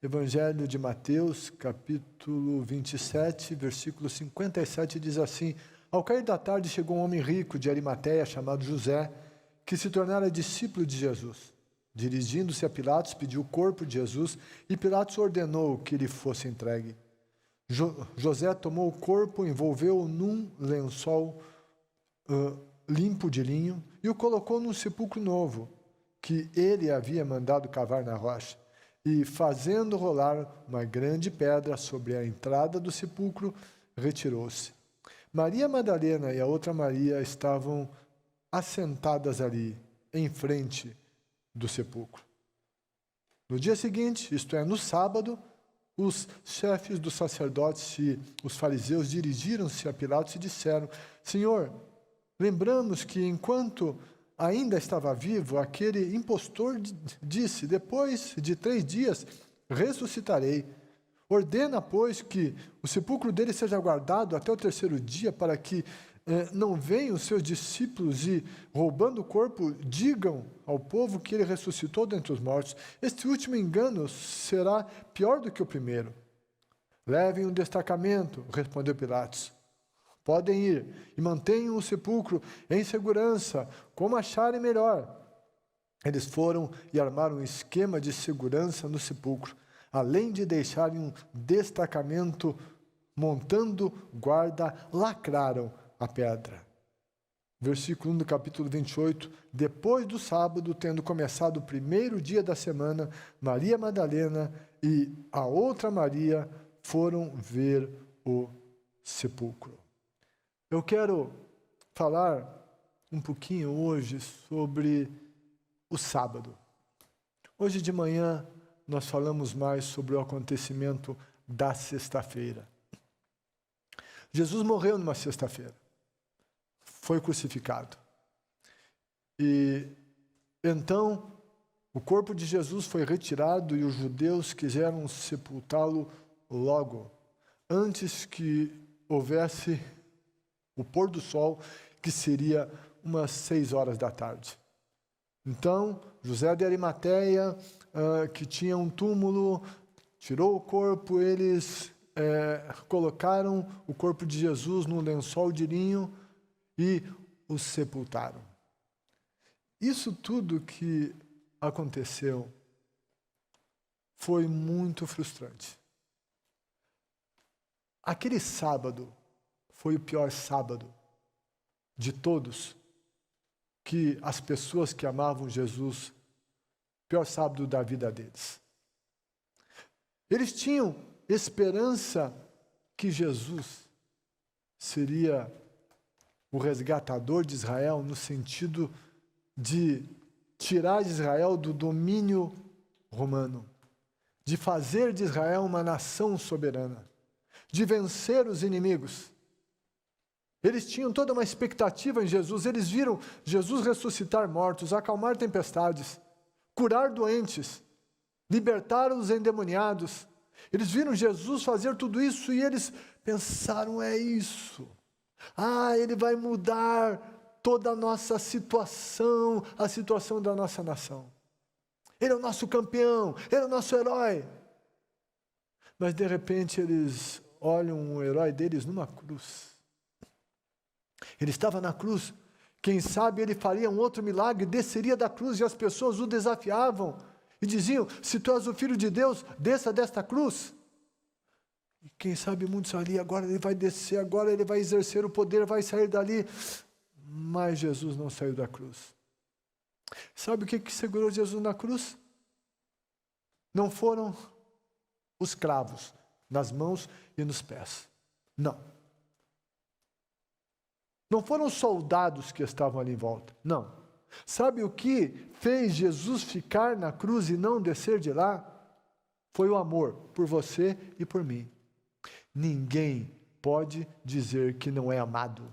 Evangelho de Mateus, capítulo 27, versículo 57, diz assim: Ao cair da tarde chegou um homem rico de Arimateia, chamado José, que se tornara discípulo de Jesus. Dirigindo-se a Pilatos, pediu o corpo de Jesus, e Pilatos ordenou que lhe fosse entregue. José tomou o corpo, envolveu-o num lençol limpo de linho, e o colocou num sepulcro novo, que ele havia mandado cavar na rocha. E, fazendo rolar uma grande pedra sobre a entrada do sepulcro, retirou-se. Maria Madalena e a outra Maria estavam assentadas ali, em frente do sepulcro. No dia seguinte, isto é, no sábado, os chefes dos sacerdotes e os fariseus dirigiram-se a Pilatos e disseram: Senhor, lembramos que enquanto ainda estava vivo, aquele impostor disse: depois de 3 dias ressuscitarei. Ordena, pois, que o sepulcro dele seja guardado até o 3º dia, para que não venham os seus discípulos e, roubando o corpo, digam ao povo que ele ressuscitou dentre os mortos. Este último engano será pior do que o primeiro. Levem um destacamento, respondeu Pilatos. Podem ir e mantenham o sepulcro em segurança, como acharem melhor. Eles foram e armaram um esquema de segurança no sepulcro, além de deixarem um destacamento montando guarda, lacraram a pedra. Versículo 1 do capítulo 28. Depois do sábado, tendo começado o 1º dia da semana, Maria Madalena e a outra Maria foram ver o sepulcro. Eu quero falar um pouquinho hoje sobre o sábado. Hoje de manhã nós falamos mais sobre o acontecimento da sexta-feira. Jesus morreu numa sexta-feira. Foi crucificado. E então o corpo de Jesus foi retirado e os judeus quiseram sepultá-lo logo, antes que houvesse o pôr do sol, que seria umas 6 horas da tarde. Então, José de Arimateia, que tinha um túmulo, tirou o corpo, eles colocaram o corpo de Jesus num lençol de linho e o sepultaram. Isso tudo que aconteceu foi muito frustrante. Aquele sábado foi o pior sábado de todos que as pessoas que amavam Jesus, pior sábado da vida deles. Eles tinham esperança que Jesus seria o resgatador de Israel, no sentido de tirar Israel do domínio romano, de fazer de Israel uma nação soberana, de vencer os inimigos. Eles tinham toda uma expectativa em Jesus. Eles viram Jesus ressuscitar mortos, acalmar tempestades, curar doentes, libertar os endemoniados. Eles viram Jesus fazer tudo isso e eles pensaram: é isso. Ele vai mudar toda a nossa situação, a situação da nossa nação. Ele é o nosso campeão, ele é o nosso herói. Mas de repente eles olham o herói deles numa cruz. Ele estava na cruz. Quem sabe ele faria um outro milagre, desceria da cruz, e as pessoas o desafiavam e diziam: se tu és o Filho de Deus, desça desta cruz. E quem sabe muitos ali: agora ele vai descer, agora ele vai exercer o poder, vai sair dali. Mas Jesus não saiu da cruz. Sabe o que segurou Jesus na cruz? Não foram os cravos nas mãos e nos pés. Não. Não foram os soldados que estavam ali em volta. Não. Sabe o que fez Jesus ficar na cruz e não descer de lá? Foi o amor por você e por mim. Ninguém pode dizer que não é amado.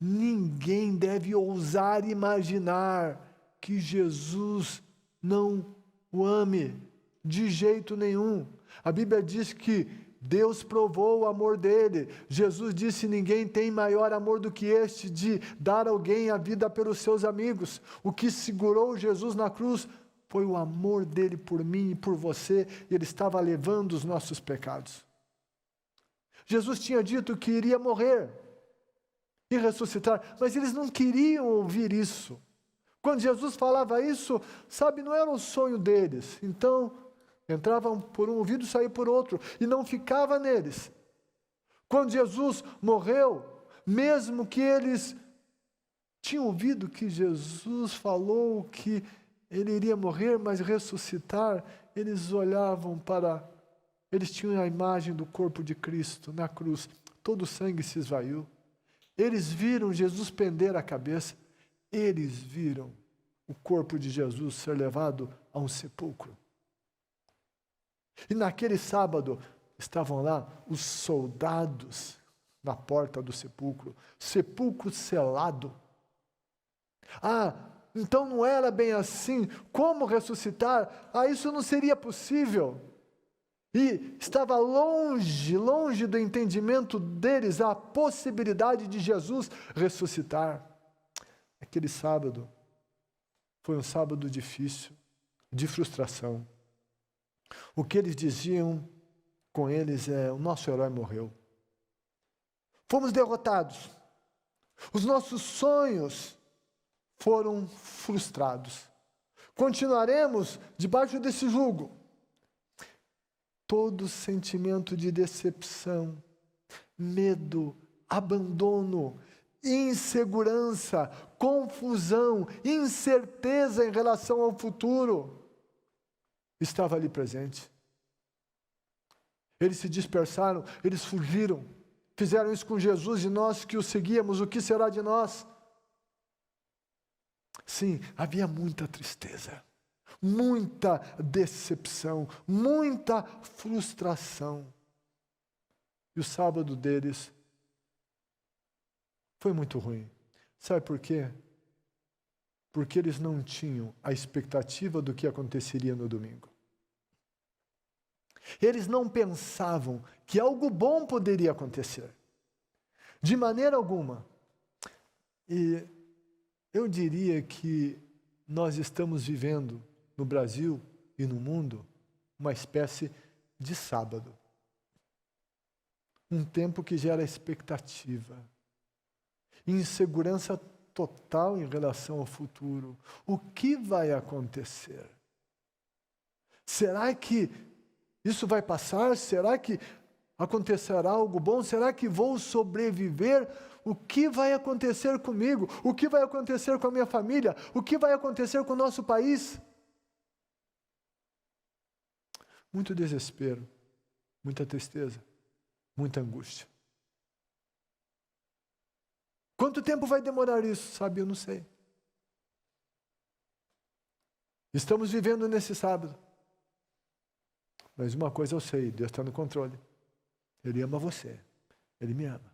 Ninguém deve ousar imaginar que Jesus não o ame de jeito nenhum. A Bíblia diz que Deus provou o amor dele. Jesus disse: ninguém tem maior amor do que este, de dar alguém a vida pelos seus amigos. O que segurou Jesus na cruz foi o amor dele por mim e por você, e ele estava levando os nossos pecados. Jesus tinha dito que iria morrer e ressuscitar, mas eles não queriam ouvir isso. Quando Jesus falava isso, sabe, não era um sonho deles. Então, entravam por um ouvido e saía por outro, e não ficava neles. Quando Jesus morreu, mesmo que eles tinham ouvido que Jesus falou que ele iria morrer, mas ressuscitar, eles olhavam para... Eles tinham a imagem do corpo de Cristo na cruz. Todo o sangue se esvaiu. Eles viram Jesus pender a cabeça. Eles viram o corpo de Jesus ser levado a um sepulcro. E naquele sábado estavam lá os soldados na porta do sepulcro. Sepulcro selado. Então não era bem assim. Como ressuscitar? Isso não seria possível. E estava longe do entendimento deles a possibilidade de Jesus ressuscitar. Aquele sábado foi um sábado difícil, de frustração. O que eles diziam com eles é: o nosso herói morreu. Fomos derrotados. Os nossos sonhos foram frustrados. Continuaremos debaixo desse jugo. Todo sentimento de decepção, medo, abandono, insegurança, confusão, incerteza em relação ao futuro estava ali presente. Eles se dispersaram, eles fugiram, fizeram isso com Jesus, e nós que o seguíamos, o que será de nós? Sim, havia muita tristeza, muita decepção, muita frustração. E o sábado deles foi muito ruim. Sabe por quê? Porque eles não tinham a expectativa do que aconteceria no domingo. Eles não pensavam que algo bom poderia acontecer. De maneira alguma. E eu diria que nós estamos vivendo no Brasil e no mundo uma espécie de sábado. Um tempo que gera expectativa. Insegurança total em relação ao futuro. O que vai acontecer? Será que isso vai passar? Será que acontecerá algo bom? Será que vou sobreviver? O que vai acontecer comigo? O que vai acontecer com a minha família? O que vai acontecer com o nosso país? Muito desespero, muita tristeza, muita angústia. Quanto tempo vai demorar isso? Sabe, eu não sei. Estamos vivendo nesse sábado. Mas uma coisa eu sei, Deus está no controle. Ele ama você. Ele me ama.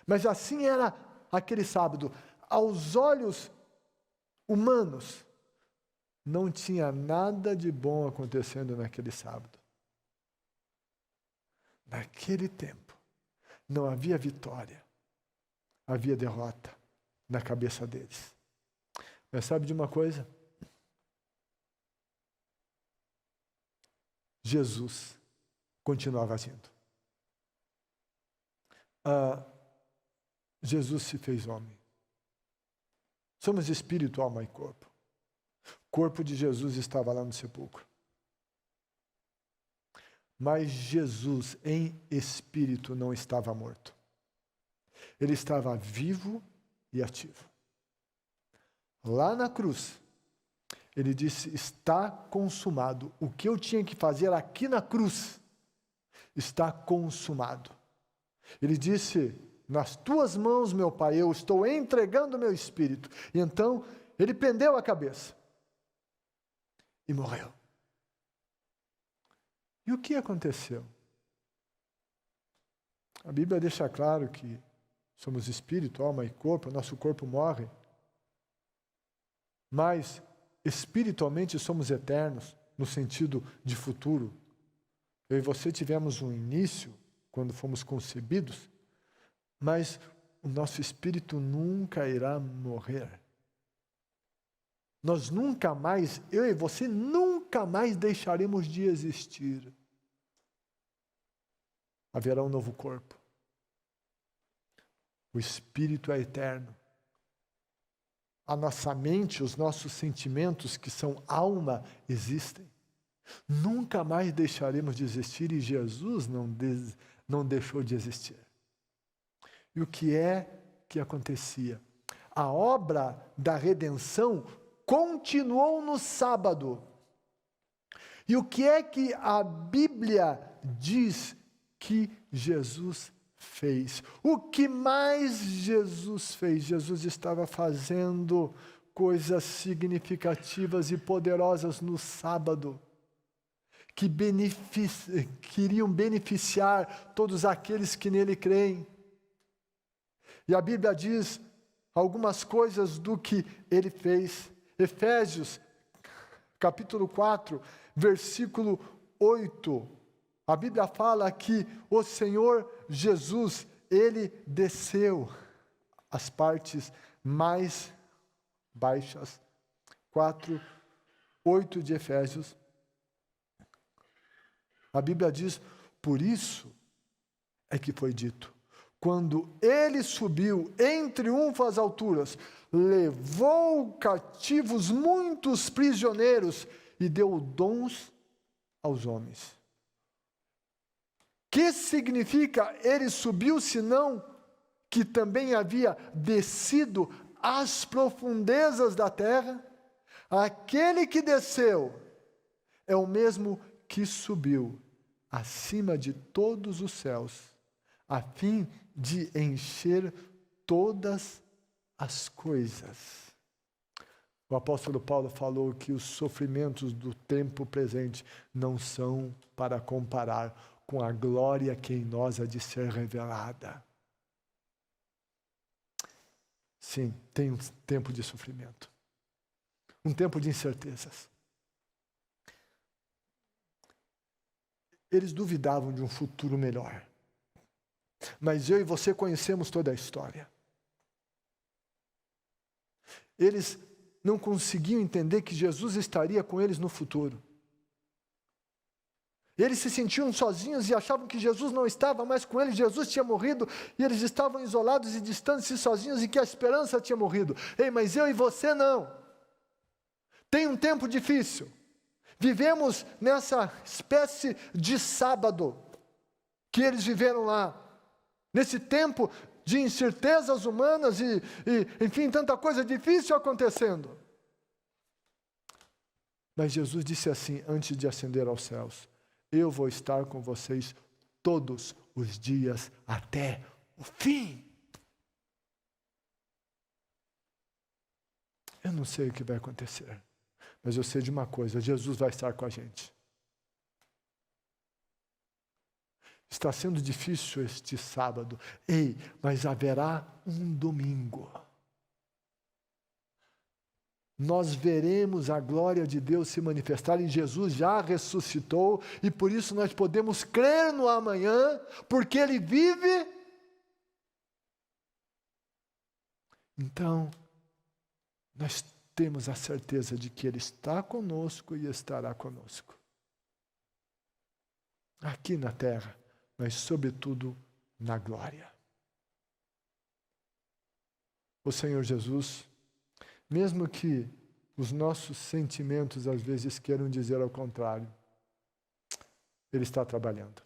Mas assim era aquele sábado. Aos olhos humanos, não tinha nada de bom acontecendo naquele sábado. Naquele tempo, não havia vitória. Havia derrota na cabeça deles. Mas sabe de uma coisa? Jesus continuava agindo. Jesus se fez homem. Somos espírito, alma e corpo. O corpo de Jesus estava lá no sepulcro. Mas Jesus, em espírito, não estava morto. Ele estava vivo e ativo. Lá na cruz, ele disse: está consumado. O que eu tinha que fazer aqui na cruz está consumado. Ele disse: nas tuas mãos, meu Pai, eu estou entregando o meu espírito. E então, ele pendeu a cabeça e morreu. E o que aconteceu? A Bíblia deixa claro que somos espírito, alma e corpo, nosso corpo morre. Mas, espiritualmente, somos eternos, no sentido de futuro. Eu e você tivemos um início, quando fomos concebidos, mas o nosso espírito nunca irá morrer. nós nunca mais, eu e você, nunca mais deixaremos de existir. Haverá um novo corpo. O Espírito é eterno. A nossa mente, os nossos sentimentos, que são alma, existem. Nunca mais deixaremos de existir e Jesus não deixou de existir. E o que é que acontecia? A obra da redenção continuou no sábado. E o que é que a Bíblia diz que Jesus fez? O que mais Jesus fez? Jesus estava fazendo coisas significativas e poderosas no sábado, que queriam beneficiar todos aqueles que nele creem. E a Bíblia diz algumas coisas do que ele fez. Efésios, capítulo 4, versículo 8. A Bíblia fala que o Senhor Jesus, ele desceu às partes mais baixas. 4, 8 de Efésios. A Bíblia diz, por isso é que foi dito, quando ele subiu em triunfo às alturas, levou cativos muitos prisioneiros e deu dons aos homens. Que significa ele subiu, senão que também havia descido às profundezas da terra? Aquele que desceu é o mesmo que subiu acima de todos os céus, a fim de encher todas as coisas. O apóstolo Paulo falou que os sofrimentos do tempo presente não são para comparar com a glória que em nós há de ser revelada. Sim, tem um tempo de sofrimento, um tempo de incertezas. Eles duvidavam de um futuro melhor. Mas eu e você conhecemos toda a história. Eles não conseguiam entender que Jesus estaria com eles no futuro. Eles se sentiam sozinhos e achavam que Jesus não estava mais com eles, Jesus tinha morrido e eles estavam isolados e distantes e sozinhos e que a esperança tinha morrido. Ei, mas eu e você não. Tem um tempo difícil. Vivemos nessa espécie de sábado que eles viveram lá. Nesse tempo de incertezas humanas e, enfim, tanta coisa difícil acontecendo. Mas Jesus disse assim, antes de ascender aos céus, eu vou estar com vocês todos os dias até o fim. Eu não sei o que vai acontecer, mas eu sei de uma coisa, Jesus vai estar com a gente. Está sendo difícil este sábado. Ei, mas haverá um domingo. Nós veremos a glória de Deus se manifestar e Jesus já ressuscitou e por isso nós podemos crer no amanhã, porque Ele vive. Então, nós temos a certeza de que Ele está conosco e estará conosco. Aqui na terra, mas sobretudo na glória. O Senhor Jesus, mesmo que os nossos sentimentos às vezes queiram dizer ao contrário, Ele está trabalhando.